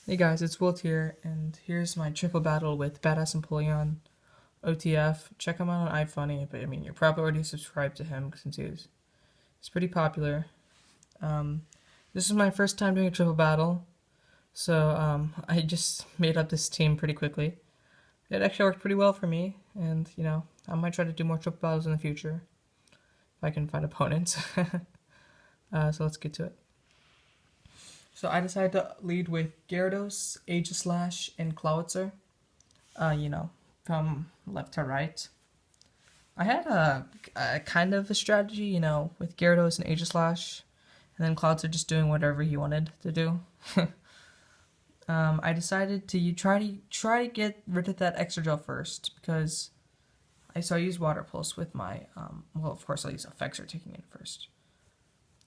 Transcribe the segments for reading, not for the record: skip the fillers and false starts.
Hey guys, it's Wilt here, and here's my triple battle with Badass Empoleon OTF. Check him out on iFunny, but I mean, you're probably already subscribed to him since he's pretty popular. Um, this is my first time doing a triple battle, so I just made up this team pretty quickly. It actually worked pretty well for me, and I might try to do more triple battles in the future if I can find opponents. So let's get to it. So I decided to lead with Gyarados, Aegislash, and Clawitzer. From left to right. I had a kind of a strategy, with Gyarados and Aegislash, and then Clawitzer just doing whatever he wanted to do. I decided to try to get rid of that extra gel first because I use Water Pulse with my well, of course I'll use Effexor taking it first.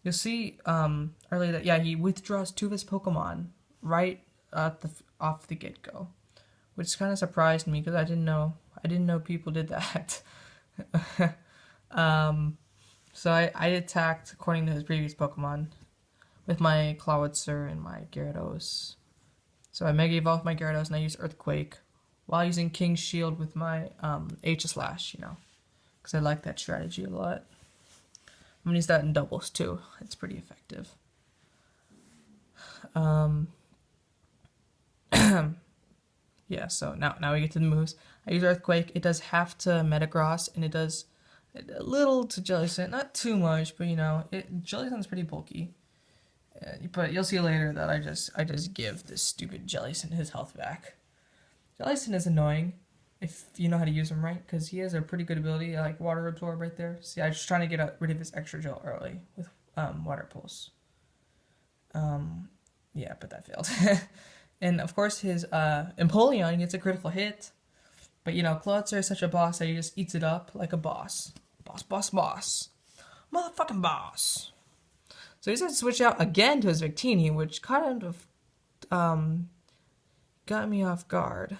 You'll see earlier that he withdraws two of his Pokemon right off the get go, which kind of surprised me because I didn't know people did that. So I attacked according to his previous Pokemon with my Clawitzer and my Gyarados. So I Mega Evolved my Gyarados and I used Earthquake while using King's Shield with my Aegislash, because I like that strategy a lot. I'm gonna use that in doubles too. It's pretty effective. Yeah, so now we get to the moves. I use Earthquake. It does half to Metagross, and it does a little to Jellicent. Not too much, but Jellicent's pretty bulky. But you'll see later that I just give this stupid Jellicent his health back. Jellicent is annoying if you know how to use him right, because he has a pretty good ability, like Water Absorb right there. See, I was just trying to get rid of his extra gel early with Water Pulse. Yeah, but that failed. And of course his Empoleon gets a critical hit. But Clawitzer is such a boss that he just eats it up like a boss. Boss. Motherfucking boss. So he decided to switch out again to his Victini, which kind of got me off guard.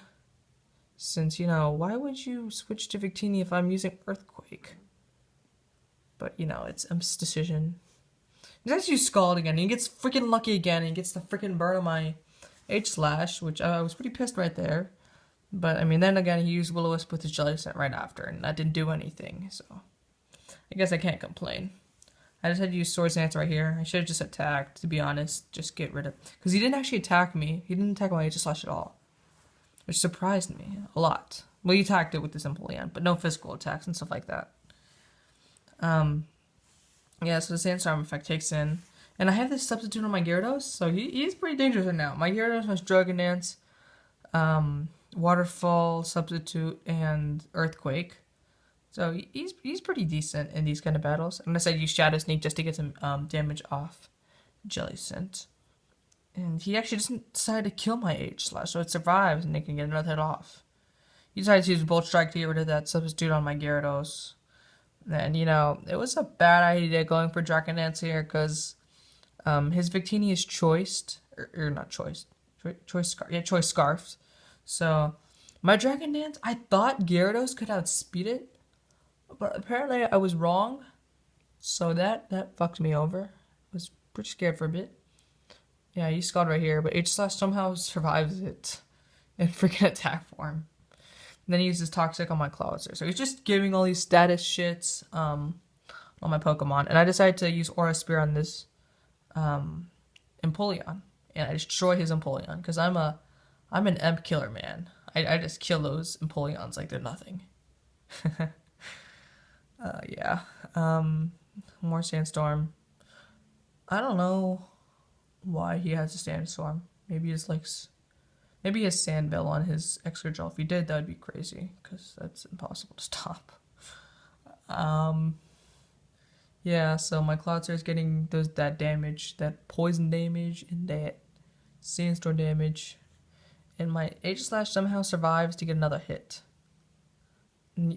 Since, why would you switch to Victini if I'm using Earthquake? But, it's Imp's decision. He decides to use Scald again, and he gets freaking lucky again, and he gets the freaking burn on my H-Slash, which I was pretty pissed right there. But, I mean, then again, he used Will-O-Wisp with his Jellicent right after, and that didn't do anything, so I guess I can't complain. I just had to use Swords Dance right here. I should have just attacked, to be honest. Just get rid of... Because he didn't actually attack me. He didn't attack my H-Slash at all, which surprised me a lot. Well, he attacked it with this Empoleon, but no physical attacks and stuff like that. Yeah, so the Sandstorm effect takes in. And I have this substitute on my Gyarados, so he's pretty dangerous right now. My Gyarados has Dragon Dance, Waterfall, Substitute, and Earthquake. So he's pretty decent in these kind of battles. Unless I use Shadow Sneak just to get some damage off Jellicent. And he actually doesn't decide to kill my H-Slash, so it survives and they can get another hit off. He decided to use Bolt Strike to get rid of that substitute on my Gyarados. And, it was a bad idea going for Dragon Dance here, because his Victini is choiced. Or not choiced. Choice Scarfed. So, my Dragon Dance, I thought Gyarados could outspeed it. But apparently I was wrong. So that fucked me over. I was pretty scared for a bit. Yeah, he Scald right here, but H-Slash somehow survives it in freaking attack form. And then he uses Toxic on my Clawitzer. So he's just giving all these status shits on my Pokemon. And I decided to use Aura Spear on this Empoleon. And I destroy his Empoleon, because I'm an Emp killer, man. I just kill those Empoleons like they're nothing. Yeah. More Sandstorm. I don't know why he has a Sandstorm. Maybe he has Sandbell on his extra gel. If he did, that would be crazy, because that's impossible to stop. Yeah, so my Cloudster is getting that damage, that poison damage, and that Sandstorm damage. And my H-Slash somehow survives to get another hit.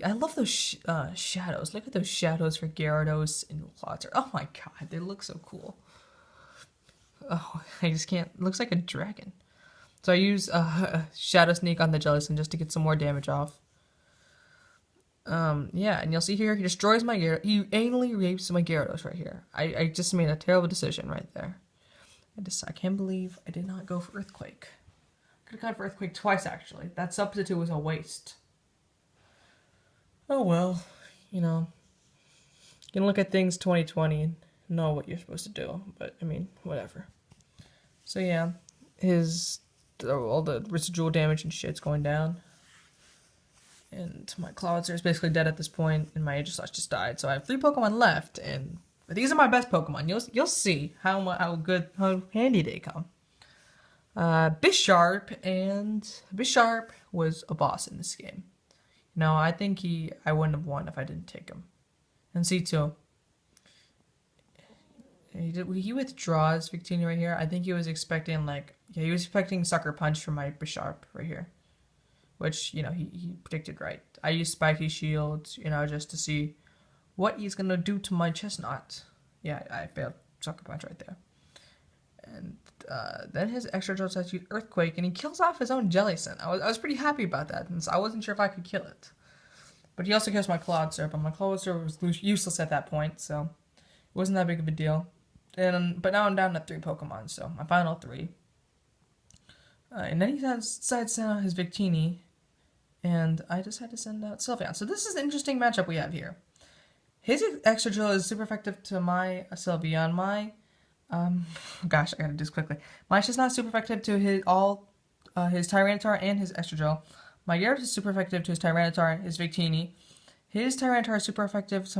I love those shadows. Look at those shadows for Gyarados and Cloudster. Oh my god, they look so cool. Oh, I just can't. It looks like a dragon. So I use Shadow Sneak on the Jellicent just to get some more damage off. Yeah, and you'll see here, he destroys my Gyarados. He anally rapes my Gyarados right here. I just made a terrible decision right there. I can't believe I did not go for Earthquake. Could have gone for Earthquake twice, actually. That substitute was a waste. Oh well, you know. You can look at things 2020 and know what you're supposed to do. But, I mean, whatever. So, yeah. All the residual damage and shit's going down. And my Cloudster is basically dead at this point, and my Aegislash just died. So I have 3 Pokemon left, and these are my best Pokemon. You'll see how handy they come. Bisharp was a boss in this game. No, I think I wouldn't have won if I didn't take him. And C2. He withdraws Victini right here. I think he was expecting he was expecting Sucker Punch from my Bisharp right here. Which, he predicted right. I used Spiky Shields, just to see what he's going to do to my Chestnut. Yeah, I failed Sucker Punch right there. And then his extra drill sets use Earthquake, and he kills off his own Jellicent. I was pretty happy about that, and so I wasn't sure if I could kill it. But he also kills my Cloudster, but my Cloudster was useless at that point, so it wasn't that big of a deal. But now I'm down to 3 Pokemon, so my final 3. And then he decides to send out his Victini, and I decided to send out Sylveon. So this is an interesting matchup we have here. His extra drill is super effective to my Sylveon. Gosh, I gotta do this quickly. Mine's just not super effective to his Tyranitar and his extra drill. My Gyarados is super effective to his Tyranitar, his Victini. His Tyranitar is super effective to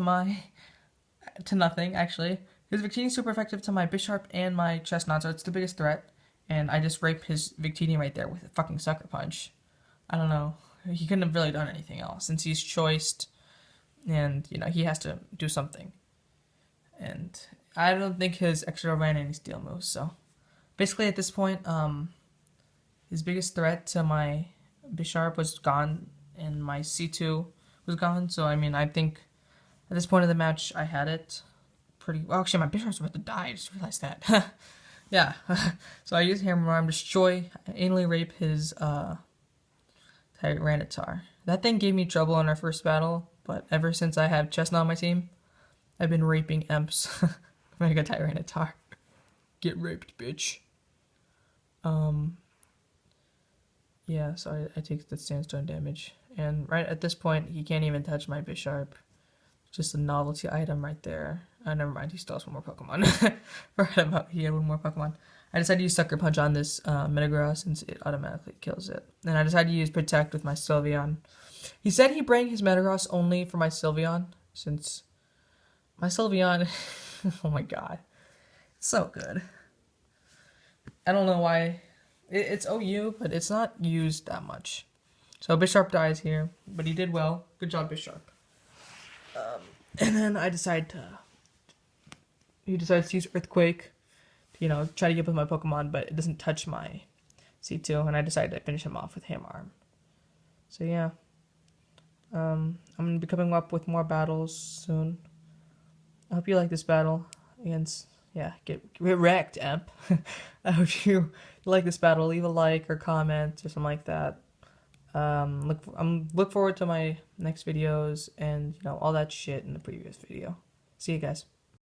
nothing, actually. His Victini is super effective to my Bisharp and my Chestnut, so it's the biggest threat. And I just raped his Victini right there with a fucking Sucker Punch. I don't know. He couldn't have really done anything else since he's choiced, and he has to do something. And I don't think his extra ran any steel moves. So basically, at this point, his biggest threat to my Bisharp was gone, and my C2 was gone. So I mean, I think at this point of the match, I had it pretty well. Actually, my Bisharp's about to die. I just realized that. Yeah. So I use Hammer Arm, destroy, anally rape his Tyranitar. That thing gave me trouble in our first battle, but ever since I have Chestnut on my team, I've been raping Emps. Mega Tyranitar. Get raped, bitch. Yeah, so I take the Sandstone damage. And right at this point, he can't even touch my Bisharp. Just a novelty item right there. Never mind, he still has one more Pokemon. Forgot about he had one more Pokemon. I decided to use Sucker Punch on this Metagross since it automatically kills it. And I decided to use Protect with my Sylveon. He said he'd bring his Metagross only for my Sylveon, since my Sylveon, oh my god, it's so good. I don't know why. It's OU, but it's not used that much. So Bisharp dies here, but he did well. Good job, Bisharp. And then he decides to use Earthquake to, try to get with my Pokemon, but it doesn't touch my C2, and I decided to finish him off with Hammer Arm. So yeah. I'm going to be coming up with more battles soon. I hope you like this battle against, get wrecked, Emp. I hope you like this battle. Leave a like or comment or something like that. Look forward to my next videos and all that shit in the previous video. See you guys.